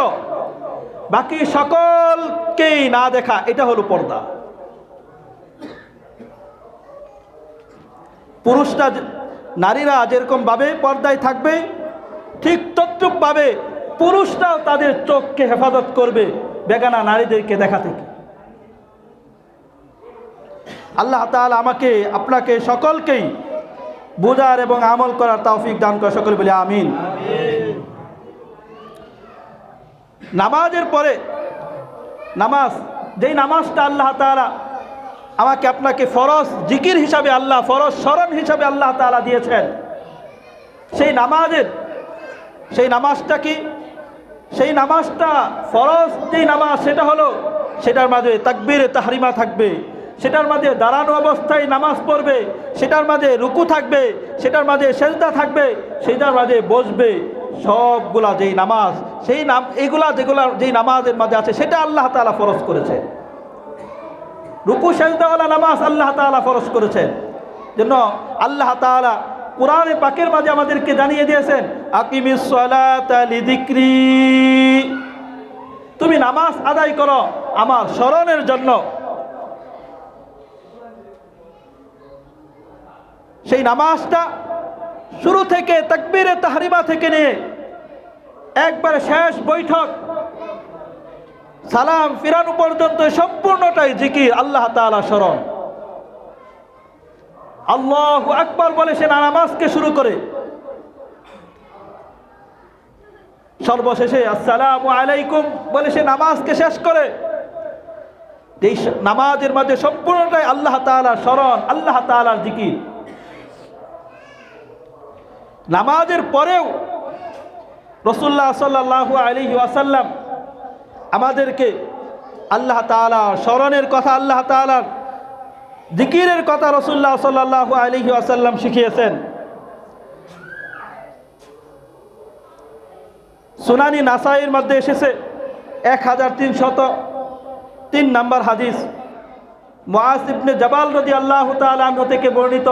S1: বাকি সকলকেই না দেখা, এটা হলো পর্দা। পুরুষরা, নারীরা যেরকম ভাবে পর্দায় থাকবে, ঠিক তদ্রূপ ভাবে পুরুষরাও তাদের চোখকে হেফাজত করবে বেগানা নারীদেরকে দেখা থেকে। আল্লাহ তাআলা আমাকে, আপনাকে, সকলকেই বুঝার এবং আমল করার তৌফিক দান করে, সকলে বলি আমিন। নামাজের পরে নামাজ, যেই নামাজটা আল্লাহ তাআলা আমাকে আপনাকে ফরজ জিকির হিসাবে, আল্লাহ ফরজ স্মরণ হিসাবে আল্লাহ তাআলা দিয়েছেন, সেই নামাজটা কি? সেই নামাজটা ফরজ যেই নামাজ, সেটা হলো, সেটার মাঝে তাকবীরে তাহরিমা থাকবে, সেটার মাঝে দাঁড়ানো অবস্থায় নামাজ পড়বে, সেটার মাঝে রুকু থাকবে, সেটার মাঝে সেজদা থাকবে, সেটার মাঝে বসবে। সবগুলা যেই নামাজ, সেই যেগুলা যেই নামাজের মাঝে আছে, সেটা আল্লাহ তাআলা ফরজ করেছে। রুকু সেজদাওয়ালা নামাজ আল্লাহ তাআলা ফরজ করেছেন। জন্য আল্লাহ তাআলা কোরআনে পাকের মাঝে আমাদেরকে জানিয়ে দিয়েছেন, আকিমিস সালাতা লিযিকরি, তুমি নামাজ আদায় করো আমার স্মরণের জন্য। সেই নামাজটা শুরু থেকে তাকবীরে তাহরিমা থেকে নিয়ে একবারে শেষ বৈঠক সালাম ফিরানো পর্যন্ত সম্পূর্ণটাই জিকির, আল্লাহ তাআলা স্মরণ। আল্লাহু আকবার বলে সে নামাজকে শুরু করে, সর্বশেষে আসসালামু আলাইকুম বলে সে নামাজকে শেষ করে। এই নামাজের মধ্যে সম্পূর্ণটাই আল্লাহ তাআলার স্মরণ, আল্লাহ তাআলার জিকির। নামাজের পরেও রাসূলুল্লাহ সাল্লাল্লাহু আলাইহি ওয়াসাল্লাম আমাদেরকে আল্লাহ তাআলার স্মরণের কথা, আল্লাহ তাআলার জিকিরের কথা রাসূলুল্লাহ সাল্লাল্লাহু আলাইহি ওয়াসাল্লাম শিখিয়েছেন। সুনানি নাসাইর মধ্যে এসেছে 1303 নম্বর হাদিস, মুআজ ইবনে জাবাল রাদিয়াল্লাহু তাআলা আনহু থেকে বর্ণিত,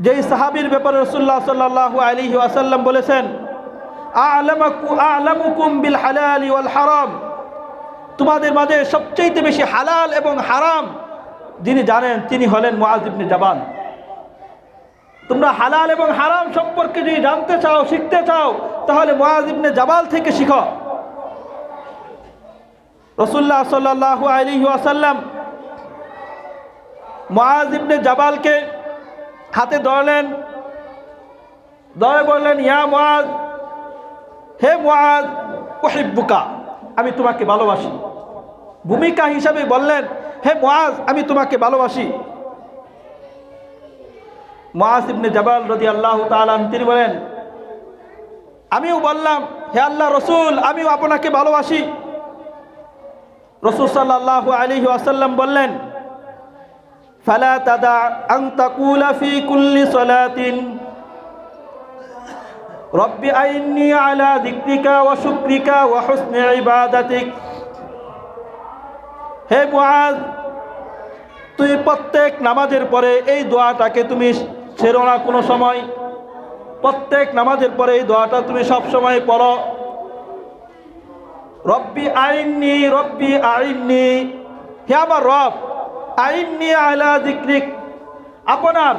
S1: যেই সাহাবীর ব্যাপারে রাসূলুল্লাহ সাল্লাল্লাহু আলাইহি ওয়াসাল্লাম বলেছেন, আ'লামুকুম বিল হালাল ওয়াল হারাম, তোমাদের মাঝে সবচেয়ে বেশি হালাল এবং হারাম যিনি জানেন তিনি হলেন মুআজ ইবনে জাবাল। তোমরা হালাল এবং হারাম সম্পর্কে যদি জানতে চাও, শিখতে চাও, তাহলে মুআজ ইবনে জাবাল থেকে শিখো। রাসূলুল্লাহ সাল্লাল্লাহু আলাইহি ওয়াসাল্লাম মুআজ ইবনে জাবালকে হাতে ধরলেন, ধরে বললেন, ইয়া মুআজ, হে মুআজ, উহিব্বুকা, আমি তোমাকে ভালোবাসি। ভূমিকা হিসাবে বললেন, হে মুআজ, আমি তোমাকে ভালোবাসি। মুআজ ইবনে জাবাল রাদিয়াল্লাহু তাআলা তিনি বলেন, আমিও বললাম, হে আল্লাহ রসুল, আমিও আপনাকে ভালোবাসি। রাসূল সাল্লাল্লাহু আলাইহি ওয়াসাল্লাম বললেন, ফালা তাদা আন তাকুলা ফি কুল্লি সালাতিন রব্বি আইন্নি আলা যিকরিকা ওয়া শুকরিকা ওয়া হুসনি ইবাদাতিক। হে মুআজ, তুই প্রত্যেক নামাজের পরে এই দোয়াটাকে তুমি ছেড়ো না কোনো সময়। প্রত্যেক নামাজের পরে এই দোয়াটা তুমি সব সময় পড়ো। রব্বি আইন্নি, রব্বি আইন্নি, হে আমার রব, আইন্নি আলা যিকরিক, আপনার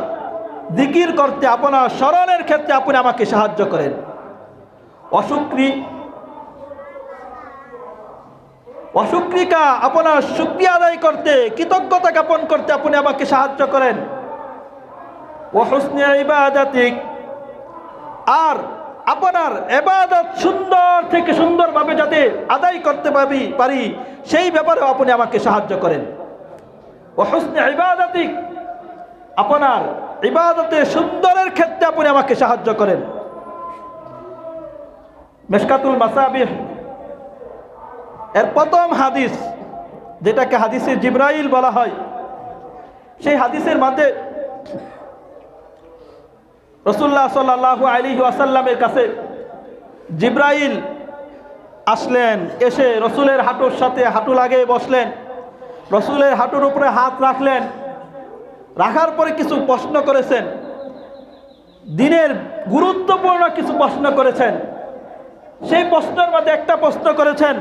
S1: জিকির করতে, আপনার স্মরণের ক্ষেত্রে আপনি আমাকে সাহায্য করেন। অশুক্রিকা, আপনার শুকরিয়া আদায় করতে, কৃতজ্ঞতা জ্ঞাপন করতে আপনি আমাকে সাহায্য করেন। ওয়া হুসনি ইবাদাতিক, আর আপনার ইবাদত সুন্দর থেকে সুন্দরভাবে যাতে আদায় করতে পারি সেই ব্যাপারেও আপনি আমাকে সাহায্য করেন। ওয়া হুসনি ইবাদাতিক, আপনার ইবাদতে সুন্দরের ক্ষেত্রে আপনি আমাকে সাহায্য করেন। মিশকাতুল মাসাবিহ এর প্রথম হাদিস, যেটাকে হাদিসে জিবরাইল বলা হয়, সেই হাদিসের মধ্যে রাসূলুল্লাহ সাল্লাল্লাহু আলাইহি ওয়াসাল্লামের কাছে জিবরাইল আসলেন, এসে রসুলের হাঁটুর সাথে হাঁটু লাগিয়ে বসলেন, রসুলের হাঁটুর উপরে হাত রাখলেন, রাখার পরে কিছু প্রশ্ন করেছেন, দিনের গুরুত্বপূর্ণ কিছু প্রশ্ন করেছেন। সেই প্রশ্নের মধ্যে একটা প্রশ্ন করেছেন,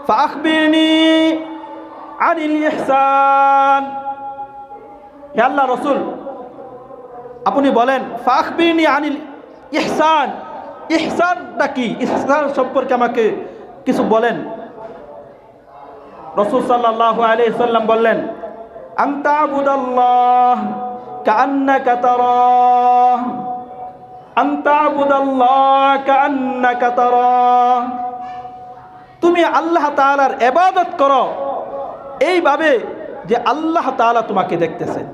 S1: ফাখবিরনি আনিল ইহসান, হে আল্লাহ রসুল, আপনি বলেন, ফাখবিরনি আনিল ইহসান, ইহসানটা কি, ইহসান সম্পর্কে আমাকে কিছু বলেন। রাসূল সাল্লাল্লাহু আলাইহি সাল্লাম বললেন, আন তা'বুদাল্লাহ কাআন্নাকা তারাহ, আন তা'বুদাল্লাহ কাআন্নাকা তারাহ, তুমি আল্লাহ তাআলার ইবাদত করো এইভাবে যে আল্লাহ তাআলা তোমাকে দেখতেছেন।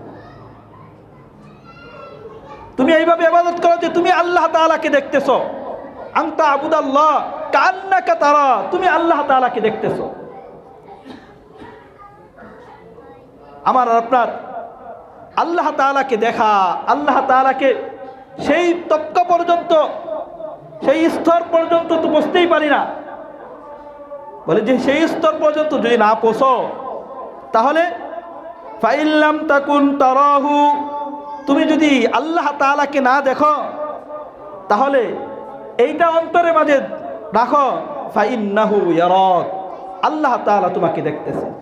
S1: তুমি এইভাবে ইবাদত করো যে তুমি আল্লাহ তাআলাকে দেখতেছো। আন তা'বুদাল্লাহ কাআন্নাকা তারাহ, তুমি আল্লাহ তাআলাকে দেখতেছো। আমার আপনার আল্লাহ তাআলাকে দেখা, আল্লাহ তাআলাকে সেই তবকা পর্যন্ত, সেই স্তর পর্যন্ত তো পৌঁছতেই পারি না। বলে যে সেই স্তর পর্যন্ত যদি না পৌঁছো, তাহলে ফাইল্লাম তাকুন তারাহু, তুমি যদি আল্লাহ তাআলাকে না দেখো, তাহলে এইটা অন্তরের মাঝে রাখো, ফাইন্নাহু ইয়ারাক, আল্লাহ তাআলা তোমাকে দেখতেছেন।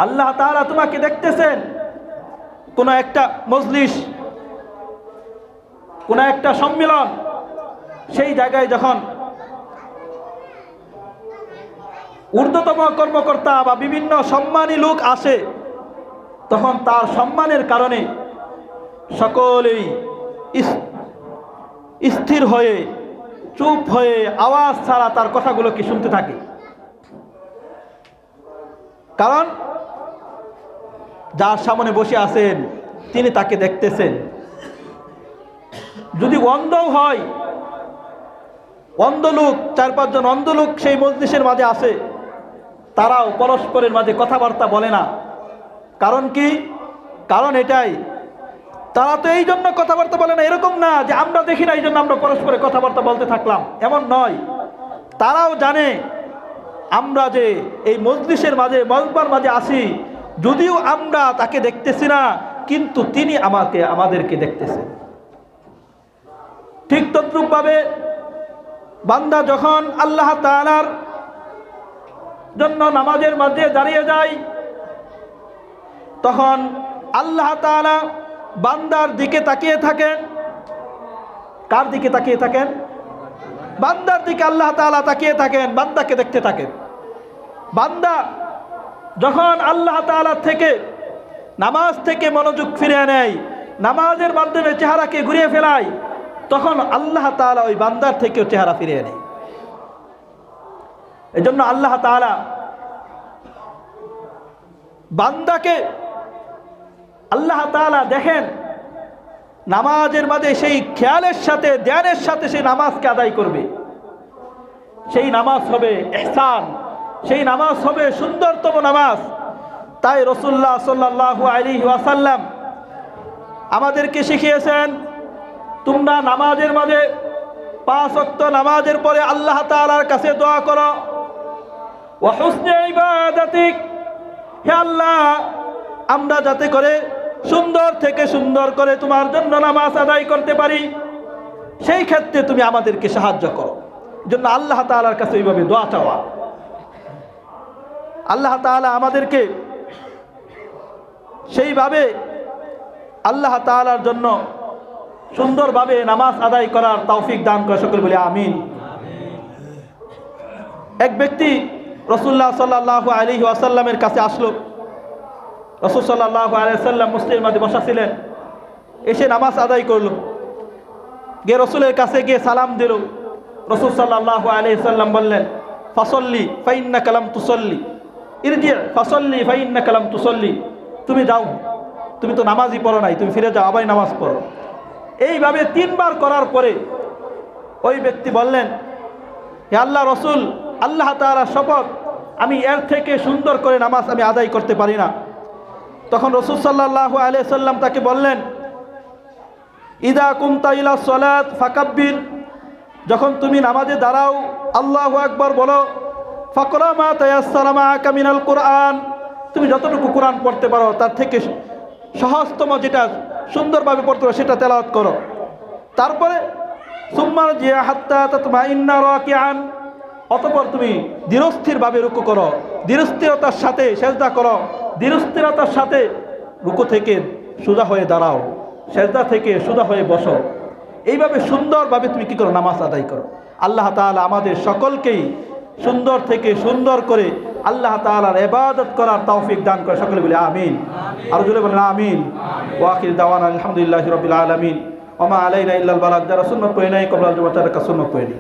S1: আল্লাহ তাআলা তোমাকে দেখতেছেন। কোন একটা মজলিস, কোন একটা সম্মেলন, সেই জায়গায় যখন ঊর্ধ্বতম কর্মকর্তা বা বিভিন্ন সম্মানী লোক আসে, তখন তার সম্মানের কারণে সকলেই স্থির হয়ে, চুপ হয়ে, আওয়াজ ছাড়া তার কথাগুলোকে শুনতে থাকে। কারণ যার সামনে বসে আছেন তিনি তাকে দেখতেছেন। যদি অন্ধও হয়, অন্ধ লোক, 4-5 জন অন্ধ লোক সেই মজলিসের মাঝে আসে, তারাও পরস্পরের মাঝে কথাবার্তা বলে না। কারণ কি? কারণ এটাই, তারা তো এই জন্য কথাবার্তা বলে না, এরকম না যে আমরা দেখি না এই জন্য আমরা পরস্পরে কথাবার্তা বলতে থাকলাম, এমন নয়। তারাও জানে আমরা যে এই মজলিসের মাঝে, মজবার মাঝে আসি, যদিও আমরা তাকে দেখতেছি না, কিন্তু তিনি আমাদেরকে দেখতেছেন। ঠিক তদ্রূপভাবে বান্দা যখন আল্লাহ তাআলার জন্য নামাজের মাঝে দাঁড়িয়ে যায়, তখন আল্লাহ তাআলা বান্দার দিকে তাকিয়ে থাকেন। কার দিকে তাকিয়ে থাকেন? বান্দার দিকে আল্লাহ তাআলা তাকিয়ে থাকেন, বান্দাকে দেখতে থাকেন। বান্দা যখন আল্লাহ তাআলা থেকে, নামাজ থেকে মনোযোগ ফিরিয়ে নেয়, নামাজের মাধ্যমে চেহারাকে ঘুরিয়ে ফেলায়, তখন আল্লাহ তাআলা ওই বান্দার থেকেও চেহারা ফিরিয়ে নেয়। এজন্য আল্লাহ তাআলা বান্দাকে আল্লাহ তাআলা দেখেন নামাজের মাঝে সেই খেয়ালের সাথে ধ্যানের সাথে সেই নামাজকে আদায় করবে, সেই নামাজ হবে ইহসান, সেই নামাজ হবে সুন্দরতম নামাজ। তাই রাসূলুল্লাহ সাল্লাল্লাহু আলাইহি ওয়াসাল্লাম আমাদেরকে শিখিয়েছেন, তোমরা নামাজের মাঝে 5 ওয়াক্ত নামাজের পরে আল্লাহ তাআলার কাছে দোয়া করো, ওয়া হুসনি ইবাদাতিক, হে আল্লাহ আমরা যাতে করে সুন্দর থেকে সুন্দর করে তোমার জন্য নামাজ আদায় করতে পারি, সেই ক্ষেত্রে তুমি আমাদেরকে সাহায্য করো। জন্য আল্লাহ তাআলার কাছে এইভাবে দোয়া চাওয়া। আল্লাহ তাআলা আমাদেরকে সেইভাবে আল্লাহ তাআলার জন্য সুন্দরভাবে নামাজ আদায় করার তৌফিক দান করে, সকলে বলি আমিন। এক ব্যক্তি রাসূলুল্লাহ সাল্লাল্লাহু আলাইহি ওয়াসাল্লামের কাছে আসলো। রাসূল সাল্লাল্লাহু আলাইহি ওয়াসাল্লাম মসজিদের মধ্যে বসা ছিলেন, এসে নামাজ আদায় করলো, গিয়ে রাসূলের কাছে গিয়ে সালাম দিল। রাসূল সাল্লাল্লাহু আলাইহি ওয়াসাল্লাম বললেন, ফাসল্লি ফাইন্নাকা লাম তুসল্লি, ইরজি ফাসল্লি ফাইন্নাকা লাম তুসল্লি, তুমি যাও, তুমি তো নামাজই পড়ো নাই, তুমি ফিরে যাও, আবার নামাজ পড়ো। এইভাবে 3 বার করার পরে ওই ব্যক্তি বললেন, হে আল্লাহ রাসূল, আল্লাহ তাআলার শপথ, আমি এর থেকে সুন্দর করে নামাজ আমি আদায় করতে পারি না। তখন রাসূল সাল্লাল্লাহু আলাইহি সাল্লাম তাকে বললেন, ইদা কুমতা ইলা সলাত ফাকাব্বির, যখন তুমি নামাজে দাঁড়াও আল্লাহু আকবার বলো, ফাকরা মা তায়াসসারা মাআকা মিনাল কুরআন, তুমি যতটুকু কোরআন পড়তে পারো তার থেকে সহজতম যেটা সুন্দরভাবে পড়তে পারো সেটা তেলাওয়াত করো। তারপরে সুম্মা জিয়া হাত্তা তাতমাইন্না রাকিআন, অতঃপর তুমি ধীরস্থিরভাবে রুকু করো, ধীরস্থিরতার সাথে সেজদা করো, ধীরস্থিরতার সাথে রুকু থেকে সোজা হয়ে দাঁড়াও, সেজদা থেকে সোজা হয়ে বসো। এইভাবে সুন্দরভাবে তুমি কি করো, নামাজ আদায় করো। আল্লাহ তাআলা আমাদের সকলকেই সুন্দর থেকে সুন্দর করে আল্লাহ তাআলার ইবাদত করার তৌফিক দান করে, সকলে বলি আমিন। আর জোরে বলেন আমিন। ওয়া আখির দাওয়ানা আলহামদুলিল্লাহি রাব্বিল আলামিন। ওয়া মা আলাইনা ইল্লাল বালাগ, যারা সুন্নাত পড়ে নাই কবলাল জুমাতার সুন্নাত পড়ে নি।